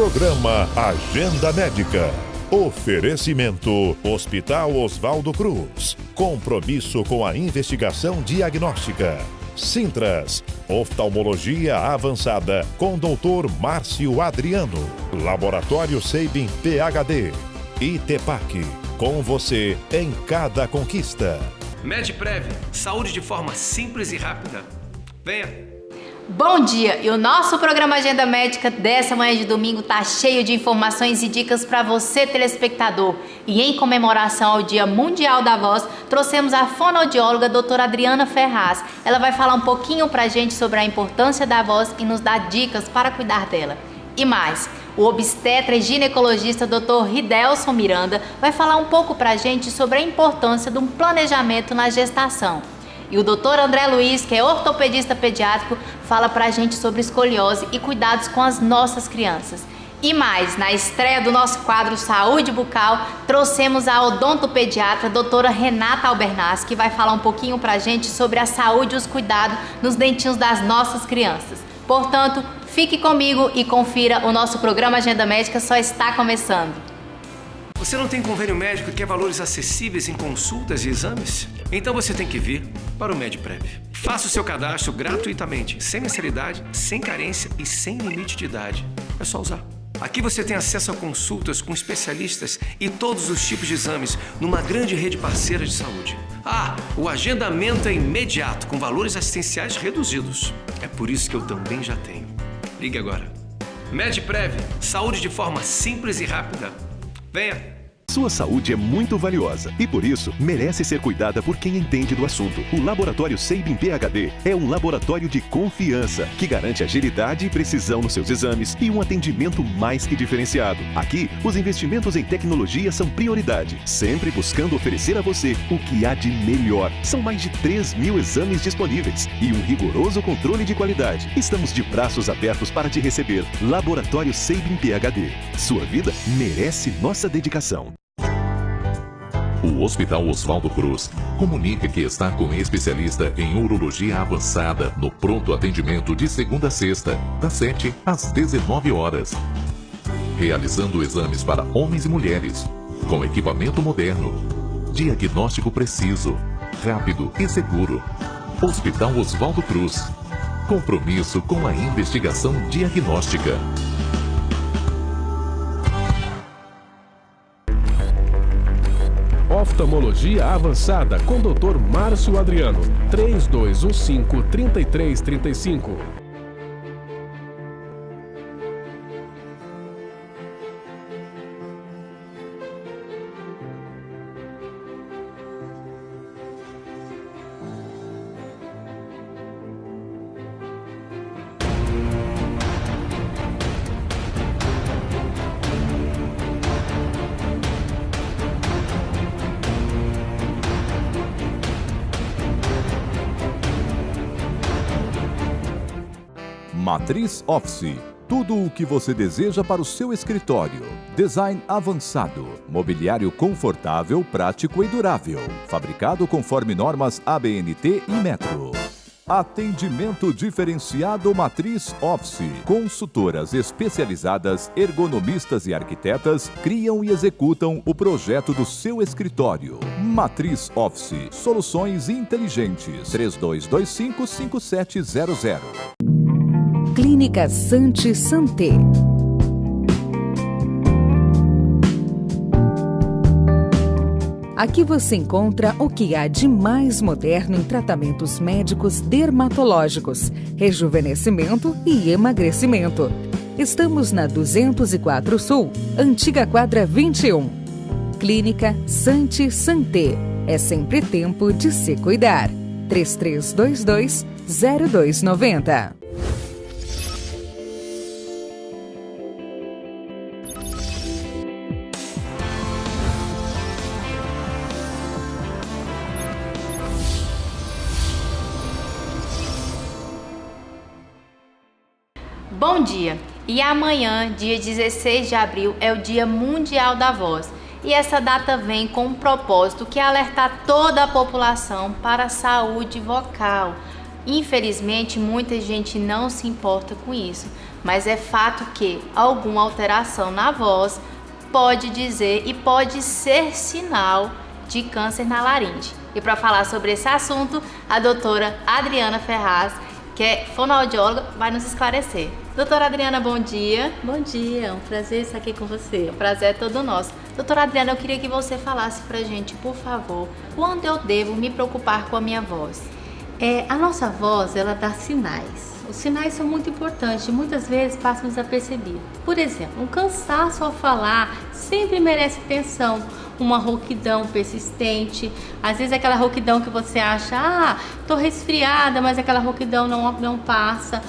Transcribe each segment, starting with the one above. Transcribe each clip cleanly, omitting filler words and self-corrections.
Programa Agenda Médica. Oferecimento Hospital Oswaldo Cruz. Compromisso com a investigação diagnóstica. Sintras, oftalmologia avançada com Dr. Márcio Adriano. Laboratório Sabin PhD. Itepac, com você em cada conquista. Medprev, saúde de forma simples e rápida. Venha! Bom dia! E o nosso programa Agenda Médica dessa manhã de domingo está cheio de informações e dicas para você, telespectador. E em comemoração ao Dia Mundial da Voz, trouxemos a fonoaudióloga doutora Adriana Ferraz. Ela vai falar um pouquinho para a gente sobre a importância da voz e nos dar dicas para cuidar dela. E mais, o obstetra e ginecologista Dr. Ridelson Miranda vai falar um pouco para a gente sobre a importância de um planejamento na gestação. E o Dr. André Luiz, que é ortopedista pediátrico, fala pra gente sobre escoliose e cuidados com as nossas crianças. E mais, na estreia do nosso quadro Saúde Bucal, trouxemos a odontopediatra doutora Renata Albernaz, que vai falar um pouquinho pra gente sobre a saúde e os cuidados nos dentinhos das nossas crianças. Portanto, fique comigo e confira, o nosso programa Agenda Médica só está começando. Você não tem convênio médico e quer valores acessíveis em consultas e exames? Então você tem que vir para o Medprev. Faça o seu cadastro gratuitamente, sem mensalidade, sem carência e sem limite de idade. É só usar. Aqui você tem acesso a consultas com especialistas e todos os tipos de exames numa grande rede parceira de saúde. O agendamento é imediato, com valores assistenciais reduzidos. É por isso que eu também já tenho. Ligue agora. Medprev, saúde de forma simples e rápida. Venha! Sua saúde é muito valiosa e, por isso, merece ser cuidada por quem entende do assunto. O Laboratório Sabin PhD é um laboratório de confiança que garante agilidade e precisão nos seus exames e um atendimento mais que diferenciado. Aqui, os investimentos em tecnologia são prioridade, sempre buscando oferecer a você o que há de melhor. São mais de 3.000 exames disponíveis e um rigoroso controle de qualidade. Estamos de braços abertos para te receber. Laboratório Sabin PhD. Sua vida merece nossa dedicação. O Hospital Oswaldo Cruz comunica que está com especialista em urologia avançada no pronto atendimento de segunda a sexta, das 7 às 19 horas. Realizando exames para homens e mulheres, com equipamento moderno, diagnóstico preciso, rápido e seguro. Hospital Oswaldo Cruz. Compromisso com a investigação diagnóstica. Oftalmologia avançada com Dr. Márcio Adriano. 3215-3335. Matriz Office. Tudo o que você deseja para o seu escritório. Design avançado. Mobiliário confortável, prático e durável. Fabricado conforme normas ABNT e Metro. Atendimento diferenciado Matriz Office. Consultoras especializadas, ergonomistas e arquitetas criam e executam o projeto do seu escritório. Matriz Office. Soluções inteligentes. 3225-5700. Clínica Santi Santé. Aqui você encontra o que há de mais moderno em tratamentos médicos dermatológicos, rejuvenescimento e emagrecimento. Estamos na 204 Sul, antiga quadra 21. Clínica Santi Santé. É sempre tempo de se cuidar. 3322-0290. Bom dia! E amanhã, dia 16 de abril, é o Dia Mundial da Voz. E essa data vem com um propósito que é alertar toda a população para a saúde vocal. Infelizmente, muita gente não se importa com isso, mas é fato que alguma alteração na voz pode dizer e pode ser sinal de câncer na laringe. E para falar sobre esse assunto, a doutora Adriana Ferraz, que é fonoaudióloga, vai nos esclarecer. Doutora Adriana, bom dia. Bom dia, é um prazer estar aqui com você. O prazer é todo nosso. Doutora Adriana, eu queria que você falasse pra gente, por favor, quando eu devo me preocupar com a minha voz? A nossa voz, ela dá sinais. Os sinais são muito importantes e muitas vezes passam desapercebidos. Por exemplo, um cansaço ao falar sempre merece atenção. Uma rouquidão persistente, às vezes aquela rouquidão que você acha, tô resfriada, mas aquela rouquidão não passa.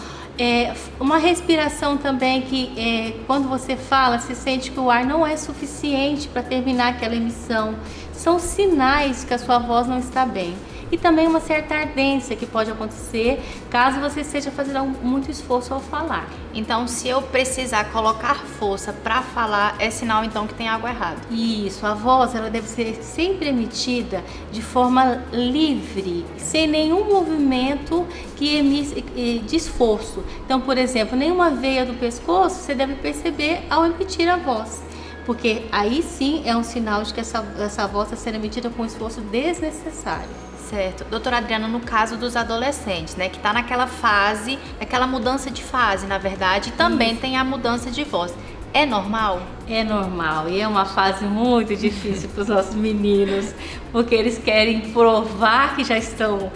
Uma respiração também que quando você fala, você sente que o ar não é suficiente para terminar aquela emissão. São sinais que a sua voz não está bem. E também uma certa ardência que pode acontecer caso você esteja fazendo muito esforço ao falar. Então, se eu precisar colocar força para falar, é sinal então que tem algo errado. Isso, a voz ela deve ser sempre emitida de forma livre, sem nenhum movimento de esforço. Então, por exemplo, nenhuma veia do pescoço você deve perceber ao emitir a voz. Porque aí sim é um sinal de que essa voz está sendo emitida com esforço desnecessário. Certo. Doutora Adriana, no caso dos adolescentes, né, que está naquela fase, aquela mudança de fase, na verdade, também tem a mudança de voz. É normal? É normal e é uma fase muito difícil para os nossos meninos, porque eles querem provar que já são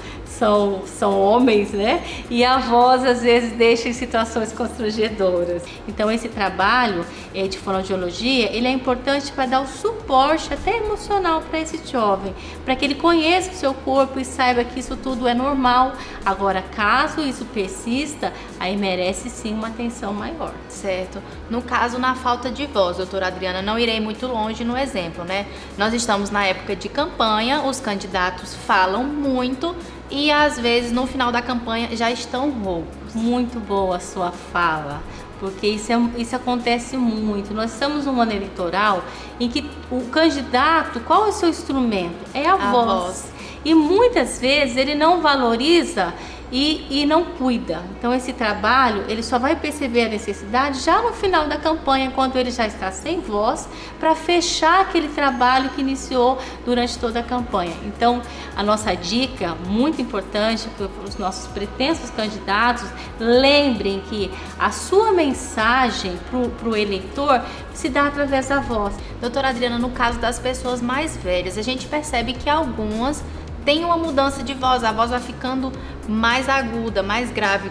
homens, né? E a voz às vezes deixa em situações constrangedoras. Então esse trabalho de fonoaudiologia, ele é importante para dar o suporte até emocional para esse jovem, para que ele conheça o seu corpo e saiba que isso tudo é normal. Agora, caso isso persista, aí merece sim uma atenção maior. Certo. No caso, na falta de voz, doutora Adriana, não irei muito longe no exemplo, né? Nós estamos na época de campanha, os candidatos falam muito e às vezes no final da campanha já estão roucos. Muito boa a sua fala, porque isso acontece muito. Nós estamos num ano eleitoral em que o candidato, qual é o seu instrumento? É a voz. E muitas vezes ele não valoriza e não cuida. Então esse trabalho, ele só vai perceber a necessidade já no final da campanha, quando ele já está sem voz, para fechar aquele trabalho que iniciou durante toda a campanha. Então a nossa dica, muito importante para os nossos pretensos candidatos, lembrem que a sua mensagem para o eleitor se dá através da voz. Doutora Adriana, no caso das pessoas mais velhas, a gente percebe que algumas tem uma mudança de voz, a voz vai ficando mais aguda, mais grave.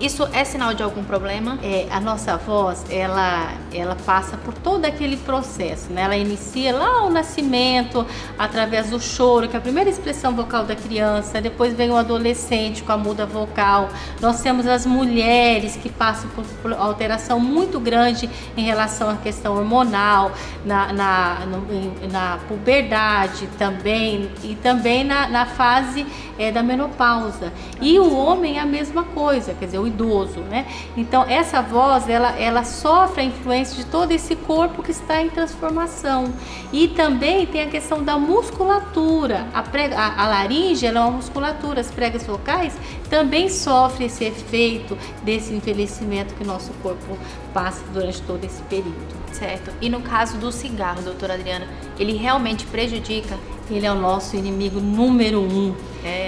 Isso é sinal de algum problema? A nossa voz, ela passa por todo aquele processo, né? Ela inicia lá ao nascimento, através do choro, que é a primeira expressão vocal da criança, depois vem o adolescente com a muda vocal. Nós temos as mulheres que passam por alteração muito grande em relação à questão hormonal, na puberdade também, e também na fase da menopausa. E o homem é a mesma coisa, quer dizer, o idoso, né? Então essa voz, ela sofre a influência de todo esse corpo que está em transformação. E também tem a questão da musculatura. A laringe, ela é uma musculatura, as pregas vocais também sofrem esse efeito desse envelhecimento que o nosso corpo passa durante todo esse período. Certo. E no caso do cigarro, doutora Adriana, ele realmente prejudica? Ele é o nosso inimigo número 1.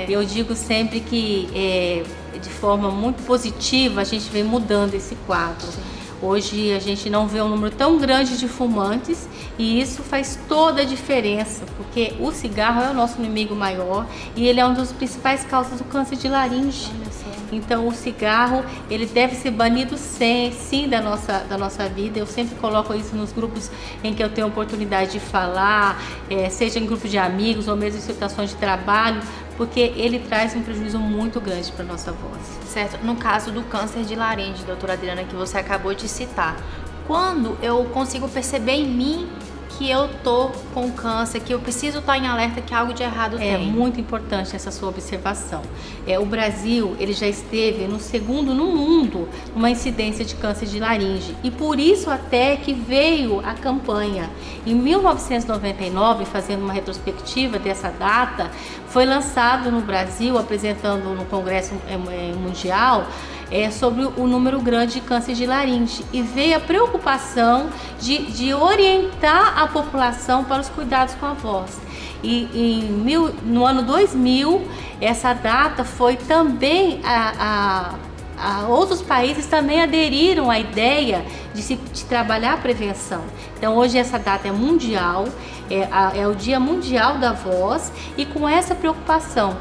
Eu digo sempre que de forma muito positiva a gente vem mudando esse quadro. Sim. Hoje a gente não vê um número tão grande de fumantes e isso faz toda a diferença, porque o cigarro é o nosso inimigo maior e ele é uma das principais causas do câncer de laringe. Então o cigarro, ele deve ser banido sim da nossa vida. Eu sempre coloco isso nos grupos em que eu tenho oportunidade de falar, seja em grupo de amigos ou mesmo em situações de trabalho, porque ele traz um prejuízo muito grande para a nossa voz. Certo. No caso do câncer de laringe, doutora Adriana, que você acabou de citar, quando eu consigo perceber em mim que eu tô com câncer, que eu preciso estar em alerta que algo de errado tem? É muito importante essa sua observação. O Brasil, ele já esteve no segundo no mundo uma incidência de câncer de laringe e por isso até que veio a campanha. Em 1999, fazendo uma retrospectiva dessa data, foi lançado no Brasil, apresentando no Congresso Mundial, sobre o número grande de câncer de laringe e veio a preocupação de orientar a população para os cuidados com a voz. E no ano 2000, essa data foi também outros países também aderiram à ideia de trabalhar a prevenção. Então hoje essa data é mundial, é o Dia Mundial da Voz, e com essa preocupação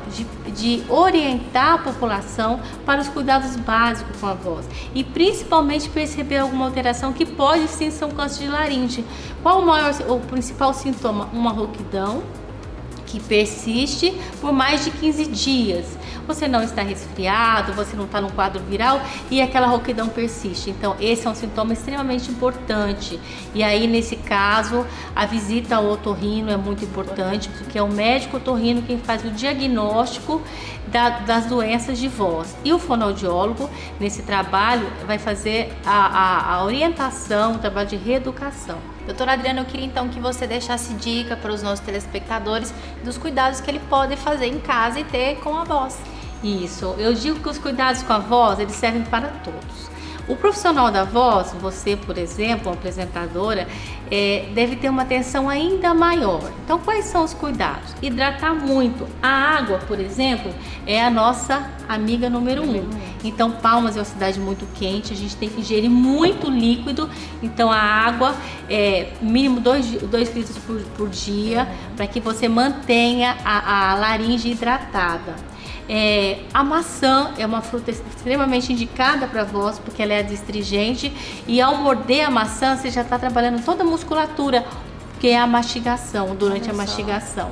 de orientar a população para os cuidados básicos com a voz e principalmente perceber alguma alteração que pode sim ser um câncer de laringe. Qual o principal sintoma? Uma rouquidão que persiste por mais de 15 dias. Você não está resfriado, você não está no quadro viral e aquela rouquidão persiste. Então, esse é um sintoma extremamente importante. E aí, nesse caso, a visita ao otorrino é muito importante, porque é o médico otorrino quem faz o diagnóstico das doenças de voz. E o fonoaudiólogo, nesse trabalho, vai fazer a orientação, o trabalho de reeducação. Doutora Adriana, eu queria então que você deixasse dica para os nossos telespectadores dos cuidados que ele pode fazer em casa e ter com a voz. Isso, eu digo que os cuidados com a voz, eles servem para todos. O profissional da voz, você, por exemplo, uma apresentadora, deve ter uma atenção ainda maior. Então, quais são os cuidados? Hidratar muito. A água, por exemplo, é a nossa amiga número 1. Então, Palmas é uma cidade muito quente, a gente tem que ingerir muito líquido. Então, a água mínimo 2 litros por dia, para que você mantenha a laringe hidratada. A maçã é uma fruta extremamente indicada para a voz, porque ela é adstringente, e ao morder a maçã você já está trabalhando toda a musculatura, que é a mastigação, durante a mastigação.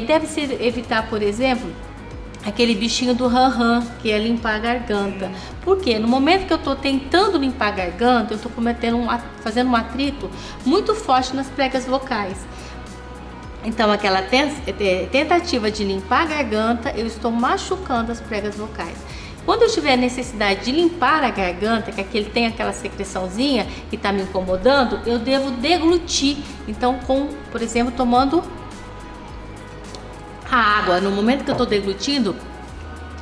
Deve-se evitar, por exemplo, aquele bichinho do ran-ran, que é limpar a garganta. Porque no momento que eu estou tentando limpar a garganta, eu estou fazendo um atrito muito forte nas pregas vocais. Então, aquela tentativa de limpar a garganta, eu estou machucando as pregas vocais. Quando eu tiver necessidade de limpar a garganta, que tem aquela secreçãozinha que está me incomodando, eu devo deglutir. Então, por exemplo, tomando a água. No momento que eu estou deglutindo,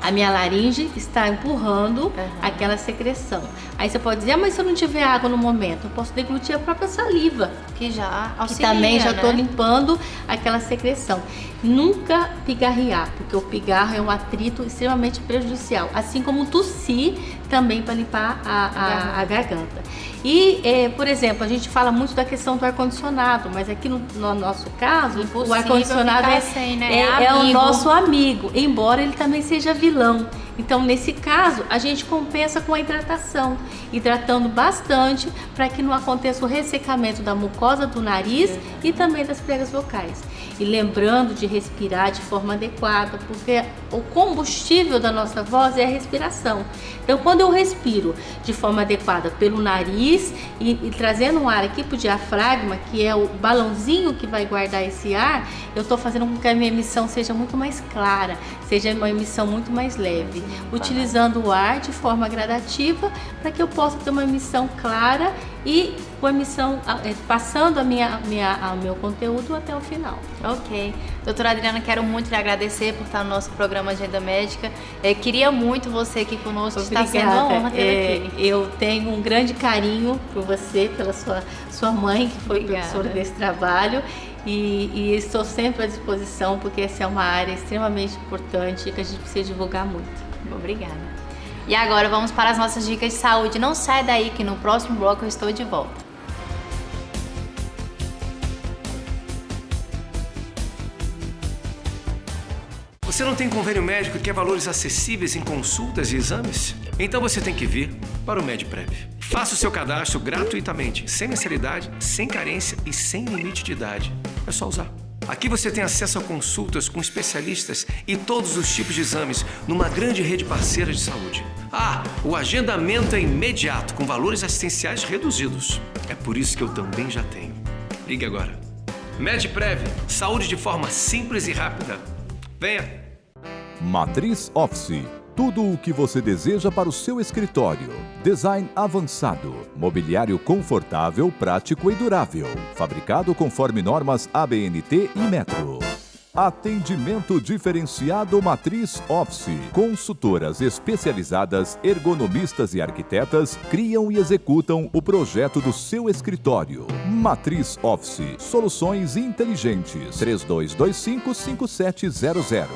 a minha laringe está empurrando aquela secreção. Aí você pode dizer, mas se eu não tiver água no momento, eu posso deglutir a própria saliva, que já auxilia, que também já estou limpando aquela secreção. Nunca pigarrear, porque o pigarro é um atrito extremamente prejudicial, assim como tossir também para limpar a garganta. E, por exemplo, a gente fala muito da questão do ar-condicionado, mas aqui no nosso caso, o ar-condicionado é o nosso amigo, embora ele também seja vilão. Então, nesse caso, a gente compensa com a hidratação, hidratando bastante para que não aconteça o ressecamento da mucosa do nariz e também das pregas vocais. E lembrando de respirar de forma adequada, porque o combustível da nossa voz é a respiração. Então, quando eu respiro de forma adequada pelo nariz e trazendo um ar aqui para o diafragma, que é o balãozinho que vai guardar esse ar, eu estou fazendo com que a minha emissão seja muito mais clara, seja uma emissão muito mais leve, utilizando o ar de forma gradativa para que eu possa ter uma emissão clara e com a emissão passando o meu conteúdo até o final. Ok. Doutora Adriana, quero muito lhe agradecer por estar no nosso programa Agenda Médica. Queria muito você aqui conosco. Obrigada. Está sendo uma honra ter aqui. Eu tenho um grande carinho por você, pela sua mãe, que foi professora desse trabalho. E estou sempre à disposição, porque essa é uma área extremamente importante e que a gente precisa divulgar muito. Obrigada. E agora vamos para as nossas dicas de saúde. Não sai daí que no próximo bloco eu estou de volta. Você não tem convênio médico e quer valores acessíveis em consultas e exames? Então você tem que vir para o MedPrev. Faça o seu cadastro gratuitamente, sem mensalidade, sem carência e sem limite de idade. É só usar. Aqui você tem acesso a consultas com especialistas e todos os tipos de exames numa grande rede parceira de saúde. O agendamento é imediato, com valores assistenciais reduzidos. É por isso que eu também já tenho. Ligue agora. MedPrev, saúde de forma simples e rápida. Venha! Matriz Office. Tudo o que você deseja para o seu escritório. Design avançado. Mobiliário confortável, prático e durável. Fabricado conforme normas ABNT e Metro. Atendimento diferenciado Matriz Office. Consultoras especializadas, ergonomistas e arquitetas criam e executam o projeto do seu escritório. Matriz Office. Soluções inteligentes. 3225-5700.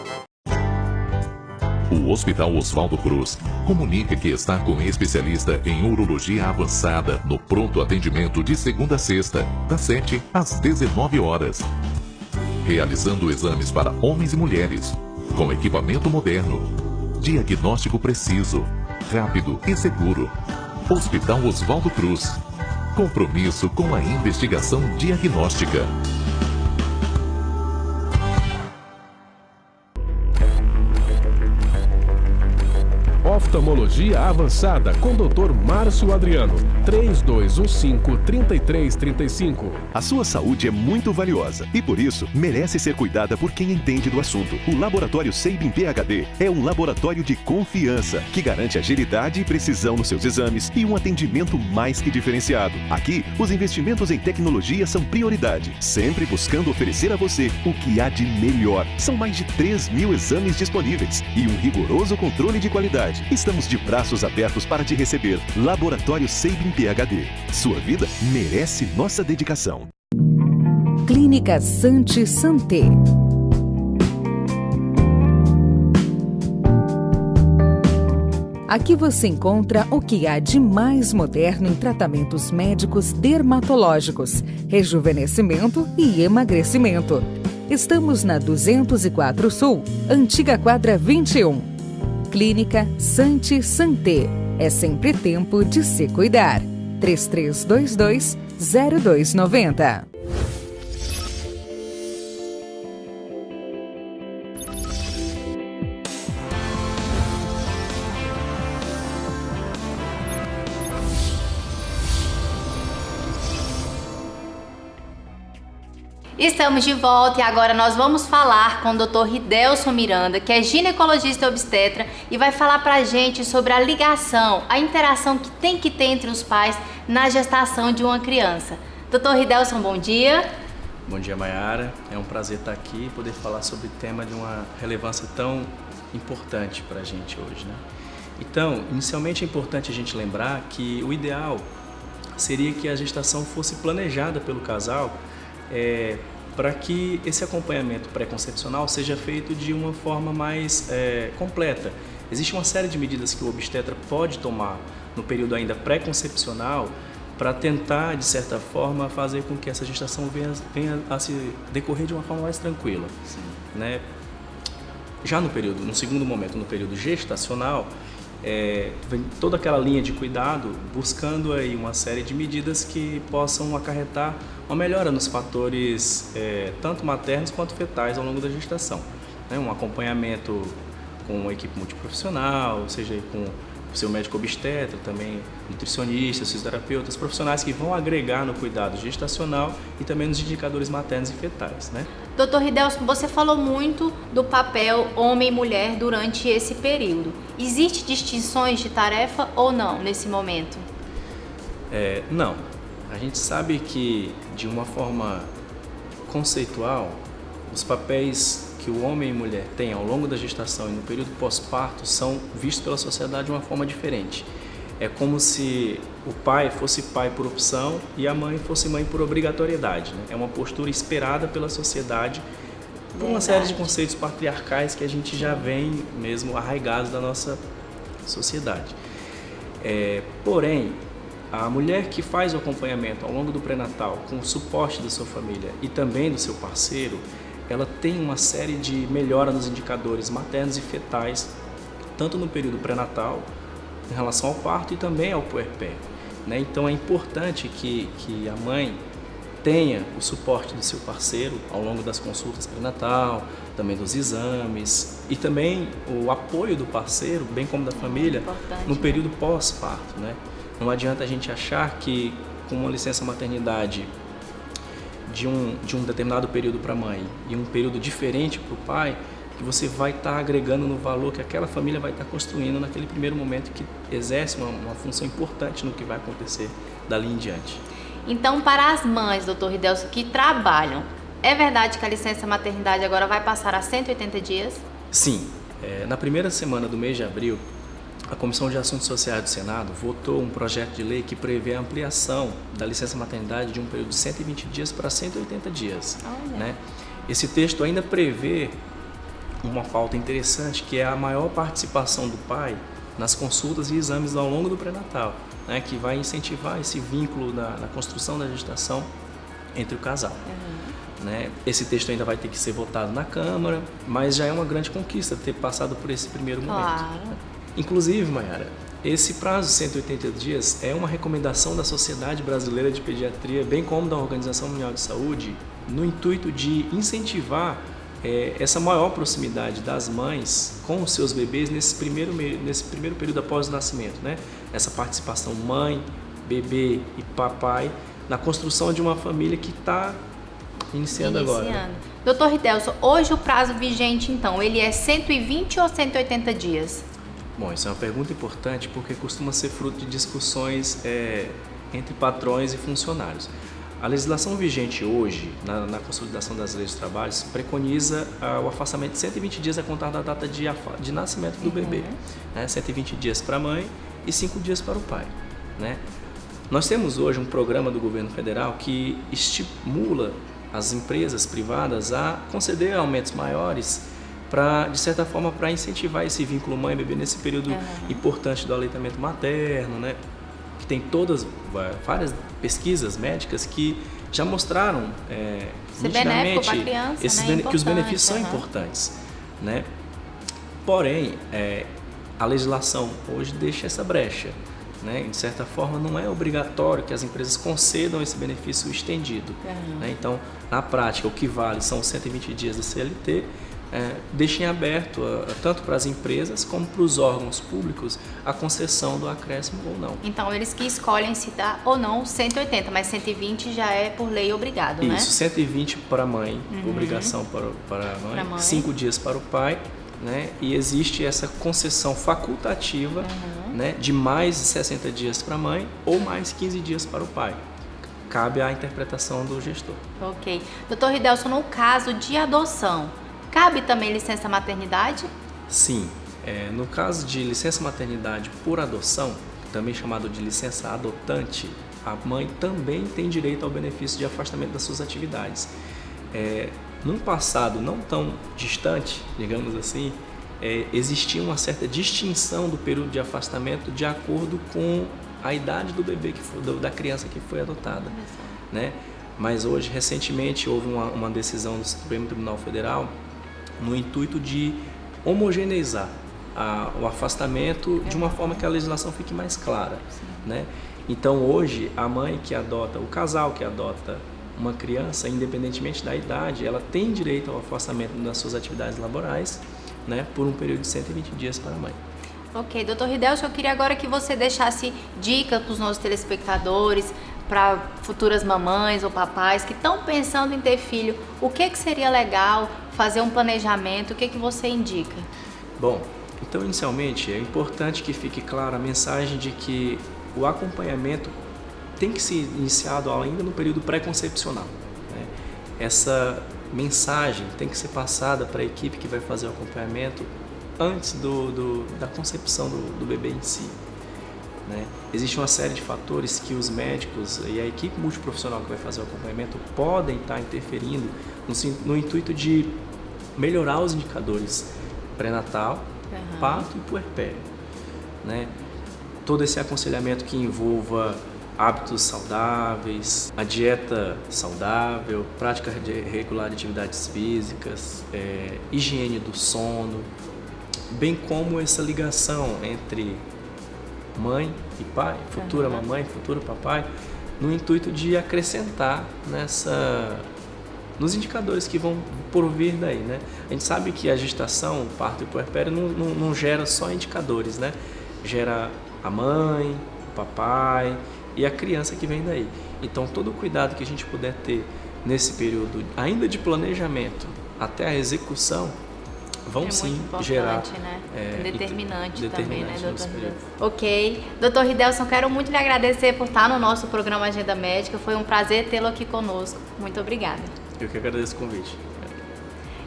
O Hospital Oswaldo Cruz comunica que está com especialista em urologia avançada no pronto atendimento de segunda a sexta, das 7 às 19 horas. Realizando exames para homens e mulheres, com equipamento moderno, diagnóstico preciso, rápido e seguro. Hospital Oswaldo Cruz. Compromisso com a investigação diagnóstica. Oftalmologia avançada com Dr. Márcio Adriano. 3215-3335. A sua saúde é muito valiosa e, por isso, merece ser cuidada por quem entende do assunto. O Laboratório Seibin PhD é um laboratório de confiança que garante agilidade e precisão nos seus exames e um atendimento mais que diferenciado. Aqui, os investimentos em tecnologia são prioridade, sempre buscando oferecer a você o que há de melhor. São mais de 3.000 exames disponíveis e um rigoroso controle de qualidade. Estamos de braços abertos para te receber. Laboratório Seibin PhD. Sua vida merece nossa dedicação. Clínica Santi Santé. Aqui você encontra o que há de mais moderno em tratamentos médicos dermatológicos, rejuvenescimento e emagrecimento. Estamos na 204 Sul, antiga quadra 21. Clínica Santi Santé. É sempre tempo de se cuidar. 3322-0290. Estamos de volta e agora nós vamos falar com o Dr. Ridelson Miranda, que é ginecologista e obstetra, e vai falar pra gente sobre a ligação, a interação que tem que ter entre os pais na gestação de uma criança. Dr. Ridelson, bom dia. Bom dia, Mayara. É um prazer estar aqui e poder falar sobre o tema de uma relevância tão importante pra gente hoje, né? Então, inicialmente é importante a gente lembrar que o ideal seria que a gestação fosse planejada pelo casal para que esse acompanhamento pré-concepcional seja feito de uma forma mais completa. Existe uma série de medidas que o obstetra pode tomar no período ainda pré-concepcional para tentar, de certa forma, fazer com que essa gestação venha a se decorrer de uma forma mais tranquila. Sim. Né? Já no segundo momento, no período gestacional, vem toda aquela linha de cuidado buscando aí uma série de medidas que possam acarretar uma melhora nos fatores tanto maternos quanto fetais ao longo da gestação. Né? Um acompanhamento com uma equipe multiprofissional, seja com o seu médico obstetra, também nutricionistas, fisioterapeutas, profissionais que vão agregar no cuidado gestacional e também nos indicadores maternos e fetais. Né? Dr. Ridelson, você falou muito do papel homem e mulher durante esse período. Existem distinções de tarefa ou não nesse momento? Não. A gente sabe que, de uma forma conceitual, os papéis que o homem e a mulher têm ao longo da gestação e no período pós-parto são vistos pela sociedade de uma forma diferente. É como se o pai fosse pai por opção e a mãe fosse mãe por obrigatoriedade. Né? É uma postura esperada pela sociedade por uma série de conceitos patriarcais que a gente já vem mesmo arraigados da nossa sociedade. Porém, a mulher que faz o acompanhamento ao longo do pré-natal com o suporte da sua família e também do seu parceiro, ela tem uma série de melhora nos indicadores maternos e fetais, tanto no período pré-natal, em relação ao parto e também ao puerpério. Né? Então é importante que a mãe tenha o suporte do seu parceiro ao longo das consultas pré-natal, também dos exames e também o apoio do parceiro, bem como da família, no período pós-parto. Né? Não adianta a gente achar que com uma licença maternidade de um determinado período para a mãe e um período diferente para o pai, que você vai estar agregando no valor que aquela família vai estar construindo naquele primeiro momento, que exerce uma função importante no que vai acontecer dali em diante. Então, para as mães, doutor Ridelson, que trabalham, é verdade que a licença maternidade agora vai passar a 180 dias? Sim. Na primeira semana do mês de abril, a Comissão de Assuntos Sociais do Senado votou um projeto de lei que prevê a ampliação da licença maternidade de um período de 120 dias para 180 dias. Né? Esse texto ainda prevê uma pauta interessante, que é a maior participação do pai nas consultas e exames ao longo do pré-natal, né? Que vai incentivar esse vínculo na construção da gestação entre o casal. Né? Esse texto ainda vai ter que ser votado na Câmara, mas já é uma grande conquista ter passado por esse primeiro momento. Inclusive, Mayara, esse prazo de 180 dias é uma recomendação da Sociedade Brasileira de Pediatria, bem como da Organização Mundial de Saúde, no intuito de incentivar essa maior proximidade das mães com os seus bebês nesse primeiro período após o nascimento, né? Essa participação mãe, bebê e papai na construção de uma família que está iniciando agora. Doutor Ridelson, hoje o prazo vigente, então, ele é 120 ou 180 dias? Bom, isso é uma pergunta importante porque costuma ser fruto de discussões entre patrões e funcionários. A legislação vigente hoje, na consolidação das leis de trabalho, preconiza o afastamento de 120 dias a contar da data de nascimento do bebê. Né? 120 dias para a mãe e 5 dias para o pai. Né? Nós temos hoje um programa do governo federal que estimula as empresas privadas a conceder aumentos maiores de certa forma, para incentivar esse vínculo mãe e bebê nesse período importante do aleitamento materno, né? Que tem várias pesquisas médicas que já mostraram nitidamente que os benefícios são importantes, né? Porém, a legislação hoje deixa essa brecha, né? De certa forma, não é obrigatório que as empresas concedam esse benefício estendido. Né? Então, na prática, o que vale são 120 dias da CLT, deixem aberto tanto para as empresas como para os órgãos públicos a concessão do acréscimo ou não. Então, eles que escolhem se dá ou não 180, mas 120 já é por lei obrigado, né? Isso, 120 para a mãe, obrigação para a mãe, 5 dias para o pai, né? E existe essa concessão facultativa, né, de mais de 60 dias para a mãe ou mais 15 dias para o pai. Cabe à interpretação do gestor. Ok. Doutor Ridelson, no caso de adoção, cabe também licença maternidade? Sim. No caso de licença maternidade por adoção, também chamado de licença adotante, a mãe também tem direito ao benefício de afastamento das suas atividades. Num passado não tão distante, digamos assim, existia uma certa distinção do período de afastamento de acordo com a idade do bebê, da criança que foi adotada. Né? Mas hoje, recentemente, houve uma decisão do Supremo Tribunal Federal no intuito de homogeneizar o afastamento de uma forma que a legislação fique mais clara. Né? Então, hoje, a mãe que adota, o casal que adota uma criança, independentemente da idade, ela tem direito ao afastamento das suas atividades laborais, né, por um período de 120 dias para a mãe. Ok, doutor Ridelson, eu queria agora que você deixasse dica para os nossos telespectadores, para futuras mamães ou papais que estão pensando em ter filho. O que seria legal fazer um planejamento? O que você indica? Bom, então inicialmente é importante que fique clara a mensagem de que o acompanhamento tem que ser iniciado ainda no período pré-concepcional. Né? Essa mensagem tem que ser passada para a equipe que vai fazer o acompanhamento antes da concepção do bebê em si. Né? Existe uma série de fatores que os médicos e a equipe multiprofissional que vai fazer o acompanhamento podem estar interferindo no intuito de melhorar os indicadores pré-natal, parto e puerpério. Né? Todo esse aconselhamento que envolva hábitos saudáveis, a dieta saudável, prática regular de atividades físicas, higiene do sono, bem como essa ligação entre mãe e pai, futura mamãe, futuro papai, no intuito de acrescentar nos indicadores que vão por vir daí, né? A gente sabe que a gestação, o parto e o puerpério não gera só indicadores, né? Gera a mãe, o papai e a criança que vem daí. Então, todo o cuidado que a gente puder ter nesse período, ainda de planejamento até a execução, vão sim gerar, né? Determinante também, né, doutor Ridelson? Ok. Doutor Ridelson, quero muito lhe agradecer por estar no nosso programa Agenda Médica. Foi um prazer tê-lo aqui conosco. Muito obrigada. Eu que agradeço o convite.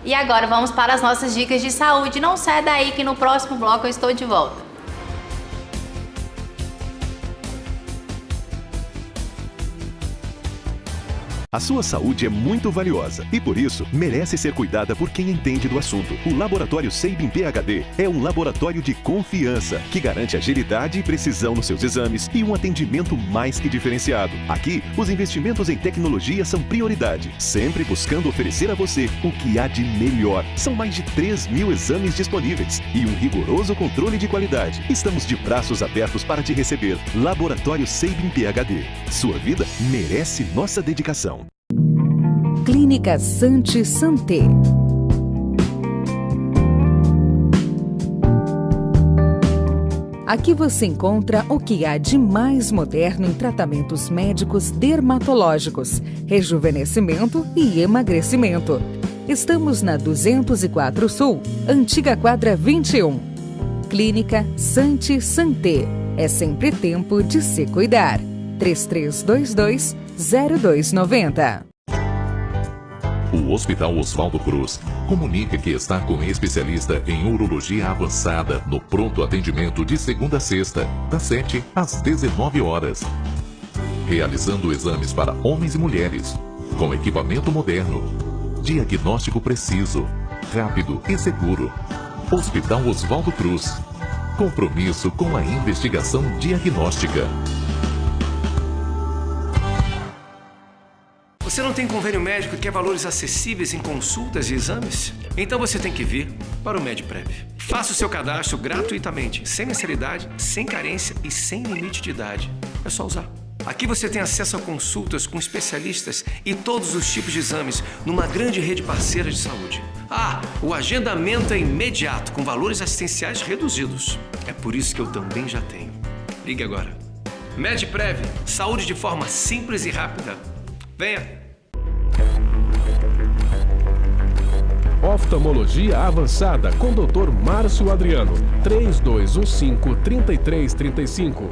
E agora vamos para as nossas dicas de saúde. Não sai daí que no próximo bloco eu estou de volta. A sua saúde é muito valiosa e, por isso, merece ser cuidada por quem entende do assunto. O Laboratório Sabin PhD é um laboratório de confiança que garante agilidade e precisão nos seus exames e um atendimento mais que diferenciado. Aqui, os investimentos em tecnologia são prioridade, sempre buscando oferecer a você o que há de melhor. São mais de 3.000 exames disponíveis e um rigoroso controle de qualidade. Estamos de braços abertos para te receber. Laboratório Sabin PhD. Sua vida merece nossa dedicação. Clínica Santé Santé. Aqui você encontra o que há de mais moderno em tratamentos médicos dermatológicos, rejuvenescimento e emagrecimento. Estamos na 204 Sul, antiga quadra 21. Clínica Santé Santé. É sempre tempo de se cuidar. 3322-0290. O Hospital Oswaldo Cruz comunica que está com especialista em urologia avançada no pronto atendimento de segunda a sexta, das 7 às 19 horas. Realizando exames para homens e mulheres, com equipamento moderno, diagnóstico preciso, rápido e seguro. Hospital Oswaldo Cruz. Compromisso com a investigação diagnóstica. Você não tem convênio médico e quer valores acessíveis em consultas e exames? Então você tem que vir para o MedPrev. Faça o seu cadastro gratuitamente, sem mensalidade, sem carência e sem limite de idade. É só usar. Aqui você tem acesso a consultas com especialistas e todos os tipos de exames numa grande rede parceira de saúde. O agendamento é imediato, com valores assistenciais reduzidos. É por isso que eu também já tenho. Ligue agora. MedPrev, saúde de forma simples e rápida. Venha! Oftalmologia avançada com Dr. Márcio Adriano. 3215-3335.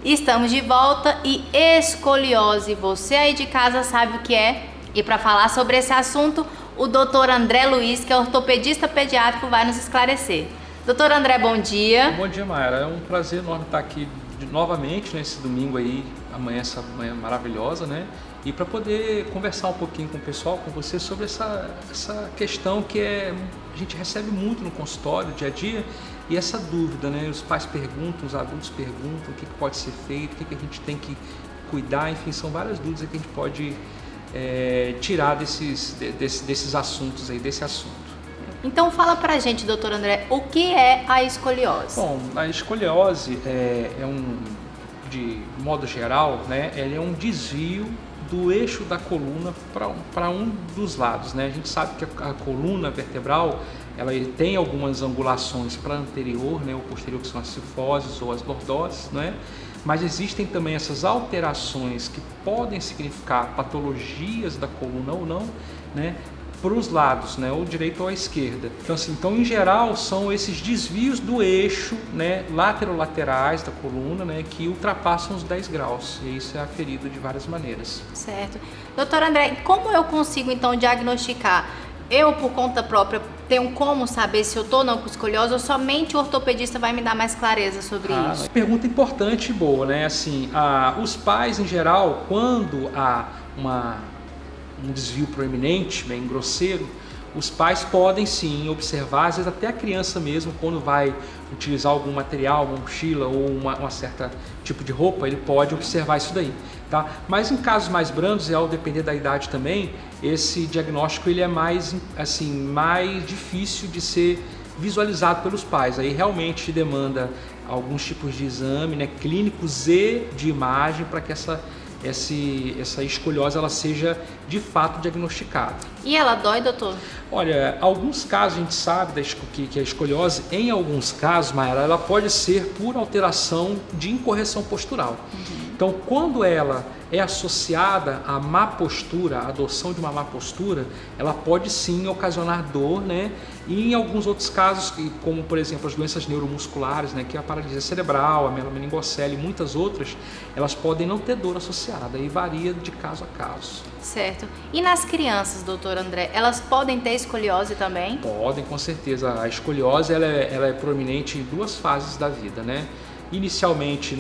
Estamos de volta e escoliose, você aí de casa sabe o que é? E para falar sobre esse assunto, o Dr. André Luiz, que é ortopedista pediátrico, vai nos esclarecer. Dr. André, bom dia. Bom dia, Mayara. É um prazer enorme estar aqui novamente nesse domingo aí, amanhã, essa manhã maravilhosa, né? E para poder conversar um pouquinho com o pessoal, com você, sobre essa questão que a gente recebe muito no consultório, dia a dia, e essa dúvida, né? Os pais perguntam, os adultos perguntam o que pode ser feito, o que a gente tem que cuidar, enfim, são várias dúvidas que a gente pode tirar desses assuntos aí, desse assunto. Então fala pra gente, doutor André, o que é a escoliose? Bom, a escoliose de modo geral, né, ela é um desvio do eixo da coluna para um dos lados, né? A gente sabe que a coluna vertebral ela tem algumas angulações para anterior, né, ou posterior, que são as cifoses ou as lordoses, né? Mas existem também essas alterações que podem significar patologias da coluna ou não, né, para os lados, né, ou direita ou à esquerda. Então, em geral, são esses desvios do eixo, né, laterolaterais da coluna, né, que ultrapassam os 10 graus. E isso é aferido de várias maneiras. Certo. Doutor André, como eu consigo, então, diagnosticar? Eu, por conta própria, tenho como saber se eu estou ou não com escoliose ou somente o ortopedista vai me dar mais clareza sobre isso? Pergunta importante e boa, né? Assim, os pais, em geral, quando há um desvio proeminente, bem grosseiro, os pais podem sim observar, às vezes até a criança mesmo, quando vai utilizar algum material, uma mochila ou uma certa tipo de roupa, ele pode observar isso daí, tá? Mas em casos mais brandos, e ao depender da idade também, esse diagnóstico ele é mais difícil de ser visualizado pelos pais. Aí realmente demanda alguns tipos de exame, né, clínicos e de imagem, para que essa escoliose ela seja de fato diagnosticada. E ela dói, doutor? Olha, alguns casos a gente sabe que a escoliose, em alguns casos, Mayara, ela pode ser por alteração de incorreção postural. Então, quando ela é associada à má postura, à adoção de uma má postura, ela pode sim ocasionar dor, né? E em alguns outros casos, como por exemplo as doenças neuromusculares, né, que é a paralisia cerebral, a meningocelia e muitas outras, elas podem não ter dor associada, e varia de caso a caso. Certo. E nas crianças, doutor André, elas podem ter escoliose também? Podem, com certeza. A escoliose ela é proeminente em 2 fases da vida, né? Inicialmente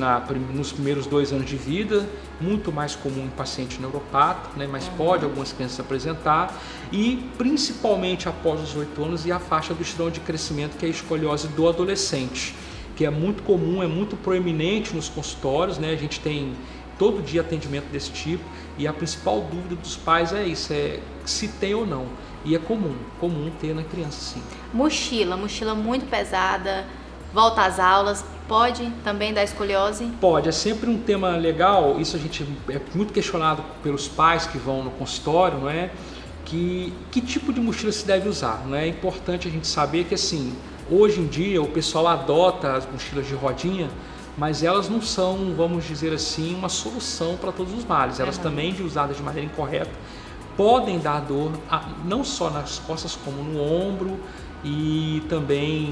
nos primeiros 2 anos de vida, muito mais comum em paciente neuropata, né? Mas pode algumas crianças apresentar, e principalmente após os 8 anos e a faixa do estirão de crescimento, que é a escoliose do adolescente, que é muito comum, é muito proeminente nos consultórios, né? A gente tem todo dia atendimento desse tipo, e a principal dúvida dos pais é isso, é se tem ou não, e é comum ter na criança, sim. Mochila muito pesada, volta às aulas, pode também dar escoliose? Pode, é sempre um tema legal, isso a gente é muito questionado pelos pais que vão no consultório, não é? Que tipo de mochila se deve usar, não é? É importante a gente saber que assim, hoje em dia o pessoal adota as mochilas de rodinha, mas elas não são, vamos dizer assim, uma solução para todos os males. Elas também, de usadas de maneira incorreta, podem dar dor, não só nas costas, como no ombro e também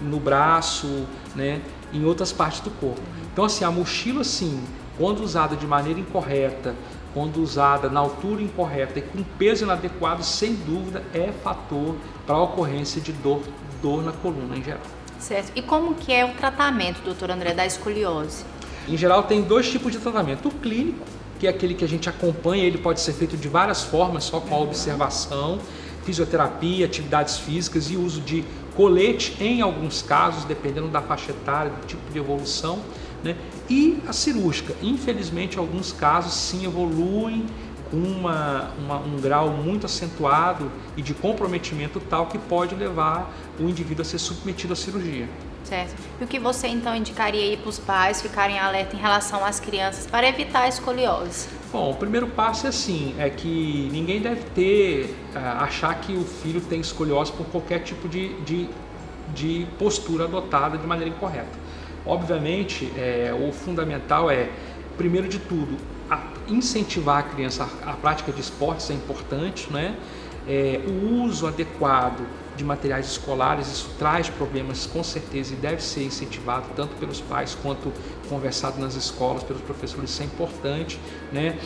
no braço, né, em outras partes do corpo. Então assim, a mochila sim, quando usada de maneira incorreta, quando usada na altura incorreta e com peso inadequado, sem dúvida é fator para a ocorrência de dor na coluna em geral. Certo. E como que é o tratamento, doutor André, da escoliose? Em geral tem 2 tipos de tratamento. O clínico, que é aquele que a gente acompanha, ele pode ser feito de várias formas, só com a observação, fisioterapia, atividades físicas e uso de colete em alguns casos, dependendo da faixa etária, do tipo de evolução, né? E a cirúrgica, infelizmente, alguns casos sim evoluem com um grau muito acentuado e de comprometimento tal que pode levar o indivíduo a ser submetido à cirurgia. Certo. E o que você então indicaria aí para os pais ficarem alerta em relação às crianças para evitar a escoliose? Bom, o primeiro passo é assim, é que ninguém deve achar que o filho tem escoliose por qualquer tipo de postura adotada de maneira incorreta. Obviamente, o fundamental é, primeiro de tudo, incentivar a criança à prática de esportes é importante, né? O uso adequado de materiais escolares, isso traz problemas com certeza e deve ser incentivado tanto pelos pais quanto conversado nas escolas, pelos professores, isso é importante, né?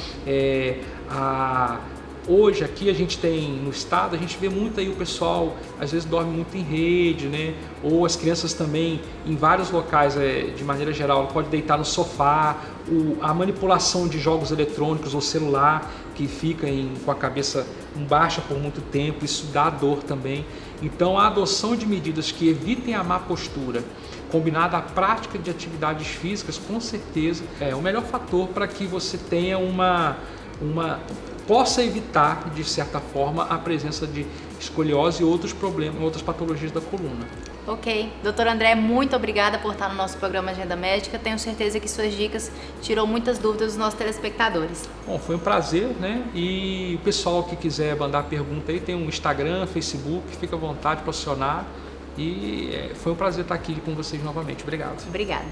Hoje aqui a gente tem no estado, a gente vê muito aí o pessoal às vezes dorme muito em rede, né? Ou as crianças também em vários locais, de maneira geral, pode deitar no sofá, a manipulação de jogos eletrônicos ou celular que fica com a cabeça baixa por muito tempo, isso dá dor também. Então a adoção de medidas que evitem a má postura, combinada à prática de atividades físicas, com certeza é o melhor fator para que você tenha possa evitar, de certa forma, a presença de escoliose e outros problemas, outras patologias da coluna. Ok. Doutor André, muito obrigada por estar no nosso programa Agenda Médica. Tenho certeza que suas dicas tirou muitas dúvidas dos nossos telespectadores. Bom, foi um prazer, né? E o pessoal que quiser mandar pergunta aí, tem um Instagram, Facebook, fica à vontade para acionar. E foi um prazer estar aqui com vocês novamente. Obrigado. Obrigada.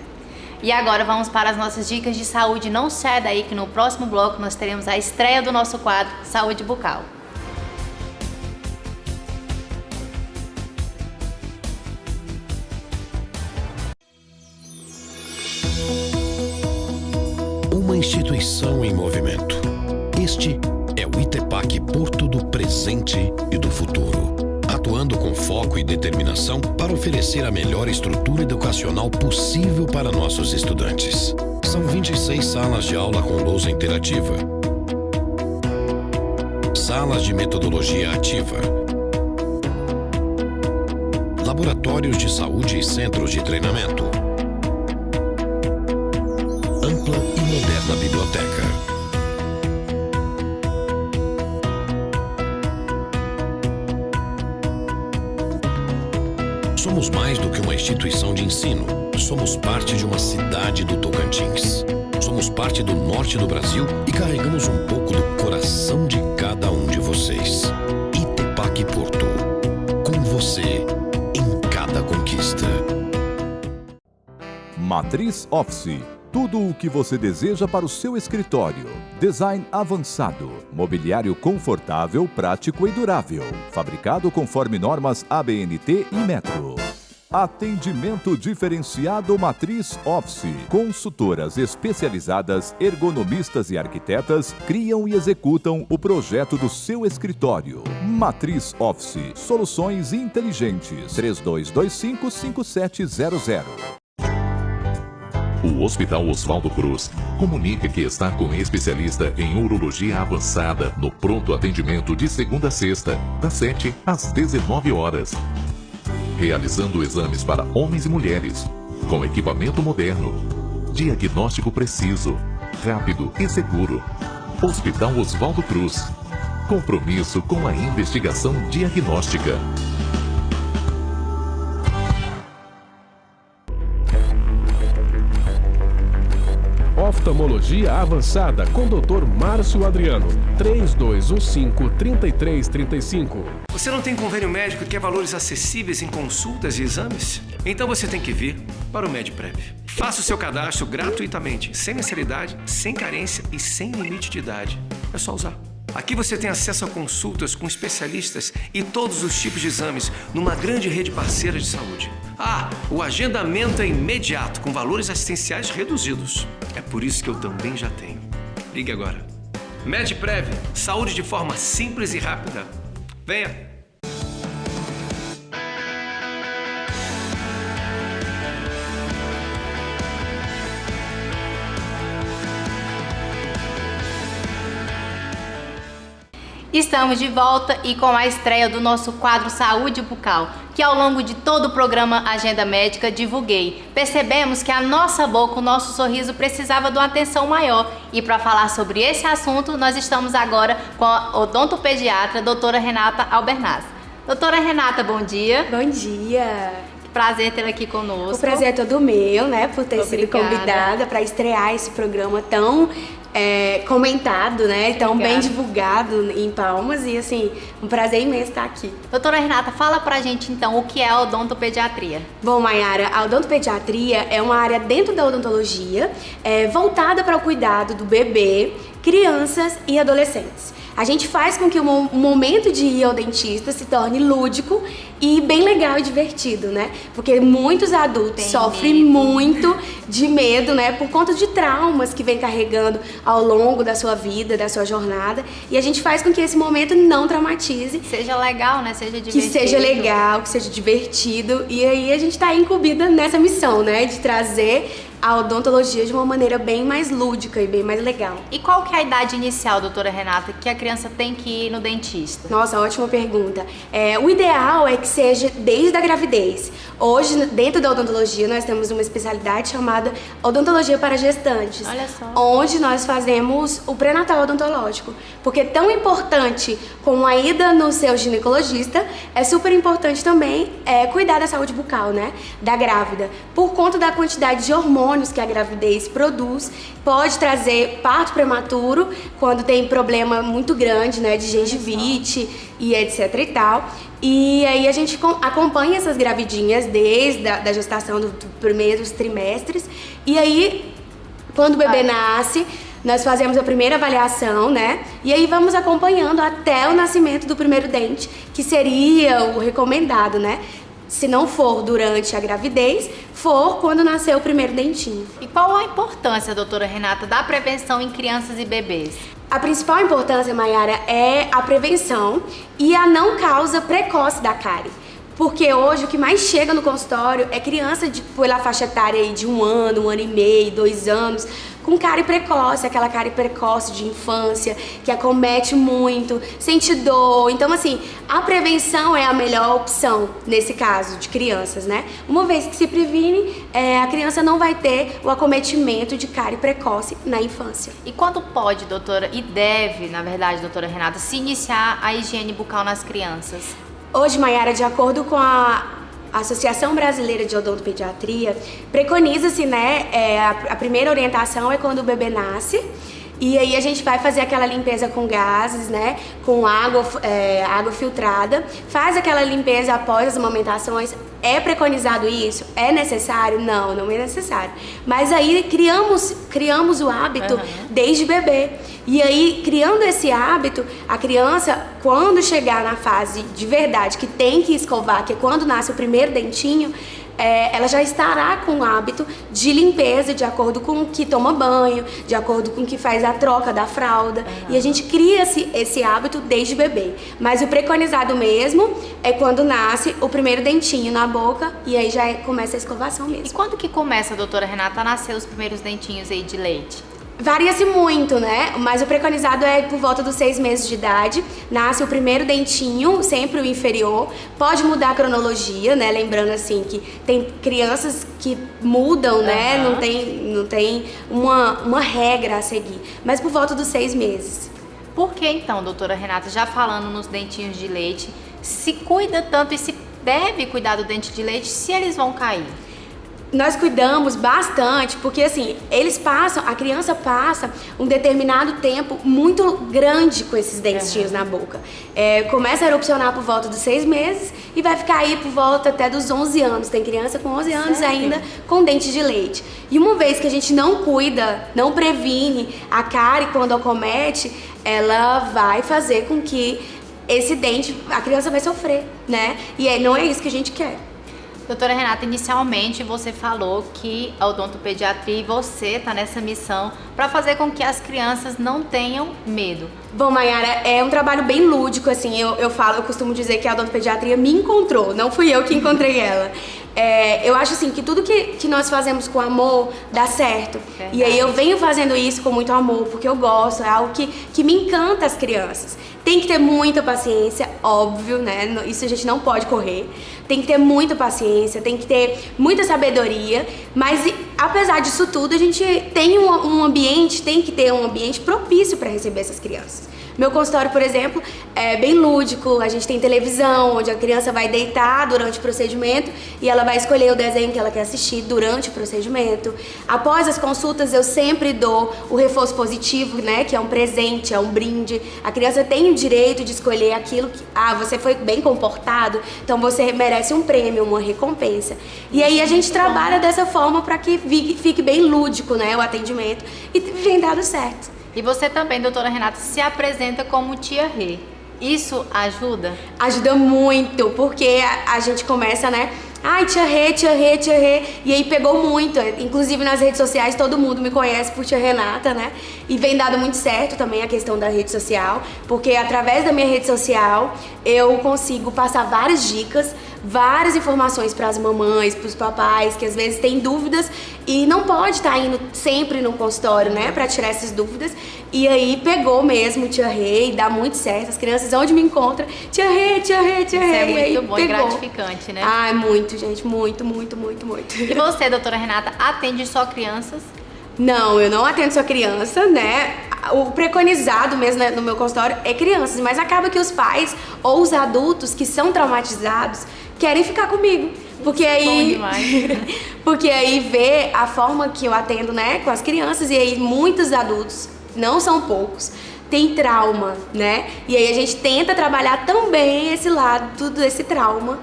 E agora vamos para as nossas dicas de saúde. Não saia daí que no próximo bloco nós teremos a estreia do nosso quadro Saúde Bucal. Uma instituição em movimento. Este é o ITEPAC Porto do presente e do futuro. Atuando com foco e determinação para oferecer a melhor estrutura educacional possível para nossos estudantes. São 26 salas de aula com lousa interativa, salas de metodologia ativa, laboratórios de saúde e centros de treinamento, ampla e moderna biblioteca. Somos mais do que uma instituição de ensino. Somos parte de uma cidade do Tocantins. Somos Somos parte do norte do Brasil e carregamos um pouco do coração de cada um de vocês. Itepac Porto. Com você em cada conquista. Matriz Office. Tudo o que você deseja para o seu escritório. Design avançado. Mobiliário confortável, prático e durável. Fabricado conforme normas ABNT e Metro. Atendimento diferenciado Matriz Office. Consultoras especializadas, ergonomistas e arquitetas criam e executam o projeto do seu escritório. Matriz Office. Soluções inteligentes. 3225-5700. O Hospital Oswaldo Cruz comunica que está com especialista em urologia avançada no pronto atendimento de segunda a sexta, das 7 às 19 horas. Realizando exames para homens e mulheres, com equipamento moderno, diagnóstico preciso, rápido e seguro. Hospital Oswaldo Cruz. Compromisso com a investigação diagnóstica. Oftalmologia avançada com Dr. Márcio Adriano. 3215-3335. Você não tem convênio médico e quer valores acessíveis em consultas e exames? Então você tem que vir para o MedPrev. Faça o seu cadastro gratuitamente, sem mensalidade, sem carência e sem limite de idade. É só usar. Aqui você tem acesso a consultas com especialistas e todos os tipos de exames numa grande rede parceira de saúde. Ah, o agendamento é imediato, com valores assistenciais reduzidos. É por isso que eu também já tenho. Ligue agora. MedPrev, saúde de forma simples e rápida. Venha! Estamos de volta e com a estreia do nosso quadro Saúde Bucal, que ao longo de todo o programa Agenda Médica divulguei. Percebemos que a nossa boca, o nosso sorriso precisava de uma atenção maior. E para falar sobre esse assunto, nós estamos agora com a odontopediatra, doutora Renata Albernaz. Doutora Renata, bom dia. Bom dia. Prazer tê-la aqui conosco. O prazer é todo meu, né, por ter sido convidada para estrear esse programa tão comentado, né, tão bem divulgado em Palmas e assim, um prazer imenso estar aqui. Doutora Renata, fala pra gente então o que é a odontopediatria. Bom, Mayara, a odontopediatria é uma área dentro da odontologia voltada para o cuidado do bebê, crianças e adolescentes. A gente faz com que o momento de ir ao dentista se torne lúdico e bem legal e divertido, né? Porque muitos adultos sofrem muito de medo, né? Por conta de traumas que vem carregando ao longo da sua vida, da sua jornada. E a gente faz com que esse momento não traumatize. Seja legal, né? Seja divertido. Que seja legal, que seja divertido. E aí a gente tá incumbida nessa missão, né? De trazer a odontologia de uma maneira bem mais lúdica e bem mais legal. E qual que é a idade inicial, doutora Renata, que a criança tem que ir no dentista? Nossa, ótima pergunta. O ideal é que seja desde a gravidez. Hoje, dentro da odontologia, nós temos uma especialidade chamada odontologia para gestantes. Olha só. Onde nós fazemos o pré-natal odontológico. Porque é tão importante como a ida no seu ginecologista, é super importante também cuidar da saúde bucal, né? Da grávida. Por conta da quantidade de hormônios que a gravidez produz, pode trazer parto prematuro quando tem problema muito grande, né, de gengivite e etc e tal. E aí a gente acompanha essas gravidinhas desde a gestação dos primeiros trimestres. E aí, quando o bebê nasce, nós fazemos a primeira avaliação, né? E aí vamos acompanhando até o nascimento do primeiro dente, que seria o recomendado, né? Se não for durante a gravidez, for quando nascer o primeiro dentinho. E qual a importância, doutora Renata, da prevenção em crianças e bebês? A principal importância, Mayara, é a prevenção e a não causa precoce da cárie. Porque hoje o que mais chega no consultório é criança pela faixa etária aí de 1 ano, 1 ano e meio, 2 anos, com cárie precoce, aquela cárie precoce de infância, que acomete muito, sente dor. Então, assim, a prevenção é a melhor opção nesse caso de crianças, né? Uma vez que se previne, a criança não vai ter o acometimento de cárie precoce na infância. E quando pode, doutora, e deve, na verdade, doutora Renata, se iniciar a higiene bucal nas crianças? Hoje, Mayara, de acordo com a a Associação Brasileira de Odontopediatria, preconiza-se, né, a primeira orientação é quando o bebê nasce. E aí a gente vai fazer aquela limpeza com gases, né, com água filtrada, faz aquela limpeza após as amamentações. É preconizado isso? É necessário? Não, não é necessário. Mas aí criamos o hábito desde bebê. E aí, criando esse hábito, a criança, quando chegar na fase de verdade, que tem que escovar, que é quando nasce o primeiro dentinho, ela já estará com o hábito de limpeza de acordo com o que toma banho, de acordo com o que faz a troca da fralda. E a gente cria esse hábito desde bebê. Mas o preconizado mesmo é quando nasce o primeiro dentinho na boca e aí já começa a escovação mesmo. E quando que começa, doutora Renata, a nascer os primeiros dentinhos aí de leite? Varia-se muito, né? Mas o preconizado é por volta dos 6 meses de idade. Nasce o primeiro dentinho, sempre o inferior. Pode mudar a cronologia, né? Lembrando assim que tem crianças que mudam, né? Não tem uma regra a seguir. Mas por volta dos 6 meses. Por que então, doutora Renata, já falando nos dentinhos de leite, se cuida tanto e se deve cuidar do dente de leite se eles vão cair? Nós cuidamos bastante, porque assim, a criança passa um determinado tempo muito grande com esses dentinhos na boca. Começa a erupcionar por volta dos 6 meses e vai ficar aí por volta até dos 11 anos. Tem criança com 11 anos ainda com dente de leite. E uma vez que a gente não cuida, não previne a cárie quando acomete, ela vai fazer com que esse dente, a criança vai sofrer, né? E não é isso que a gente quer. Doutora Renata, inicialmente você falou que a odontopediatria e você está nessa missão para fazer com que as crianças não tenham medo. Bom, Mayara, é um trabalho bem lúdico, assim, eu costumo dizer que a odontopediatria me encontrou, não fui eu que encontrei ela. Eu acho assim que tudo que nós fazemos com amor dá certo. Verdade. E aí eu venho fazendo isso com muito amor, porque eu gosto, é algo que me encanta as crianças. Tem que ter muita paciência, óbvio, né? Isso a gente não pode correr. Tem que ter muita paciência, tem que ter muita sabedoria, mas apesar disso tudo, a gente tem tem que ter um ambiente propício para receber essas crianças. Meu consultório, por exemplo, é bem lúdico, a gente tem televisão, onde a criança vai deitar durante o procedimento e ela vai escolher o desenho que ela quer assistir durante o procedimento. Após as consultas, eu sempre dou o reforço positivo, né, que é um presente, é um brinde. A criança tem o direito de escolher aquilo que, você foi bem comportado, então você merece um prêmio, uma recompensa. E aí a gente trabalha dessa forma para que fique bem lúdico, né, o atendimento e vem dado certo. E você também, doutora Renata, se apresenta como tia Rê. Isso ajuda? Ajuda muito, porque a gente começa, né? Ai, tia Rê, tia Rê, tia Rê. E aí pegou muito. Inclusive nas redes sociais todo mundo me conhece por tia Renata, né? E vem dado muito certo também a questão da rede social, porque através da minha rede social eu consigo passar várias dicas, várias informações para as mamães, para os papais que às vezes têm dúvidas e não pode estar indo sempre no consultório, né, para tirar essas dúvidas. E aí pegou mesmo tia Rê e dá muito certo. As crianças onde me encontram, tia Rê, tia Rê, tia Rê. Isso é muito bom e gratificante, né? Ah, muito, gente, muito, muito, muito, muito. E você, doutora Renata, atende só crianças? Não, eu não atendo só criança, né? O preconizado mesmo, né, no meu consultório é crianças, mas acaba que os pais ou os adultos que são traumatizados querem ficar comigo. Porque aí, porque aí vê a forma que eu atendo, né, com as crianças, e aí muitos adultos, não são poucos, têm trauma, né? E aí a gente tenta trabalhar também esse lado desse trauma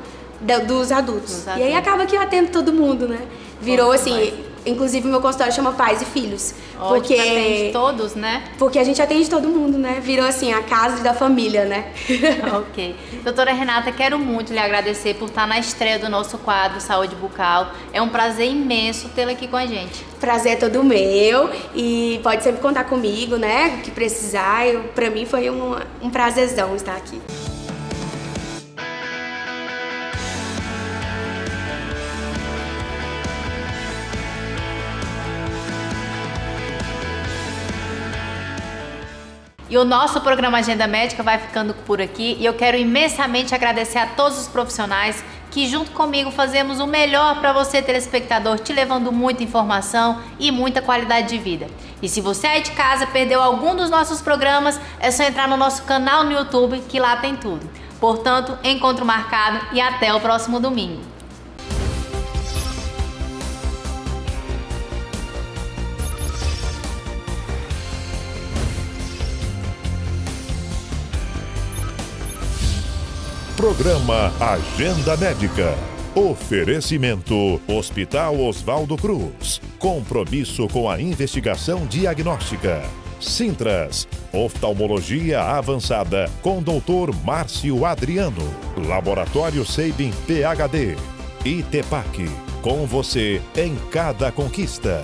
dos adultos. E aí acaba que eu atendo todo mundo, né? Virou assim, inclusive meu consultório chama Pais e Filhos. Porque atende todos, né? Porque a gente atende todo mundo, né? Virou assim, a casa da família, né? Ok. Doutora Renata, quero muito lhe agradecer por estar na estreia do nosso quadro Saúde Bucal. É um prazer imenso tê-la aqui com a gente. Prazer é todo meu e pode sempre contar comigo, né? O que precisar. Pra mim foi um prazerzão estar aqui. E o nosso programa Agenda Médica vai ficando por aqui e eu quero imensamente agradecer a todos os profissionais que junto comigo fazemos o melhor para você, telespectador, te levando muita informação e muita qualidade de vida. E se você aí de casa perdeu algum dos nossos programas, é só entrar no nosso canal no YouTube que lá tem tudo. Portanto, encontro marcado e até o próximo domingo. Programa Agenda Médica. Oferecimento Hospital Oswaldo Cruz. Compromisso com a investigação diagnóstica. Sintras, oftalmologia avançada com Dr. Márcio Adriano. Laboratório Seibin PhD. Itepac, com você em cada conquista.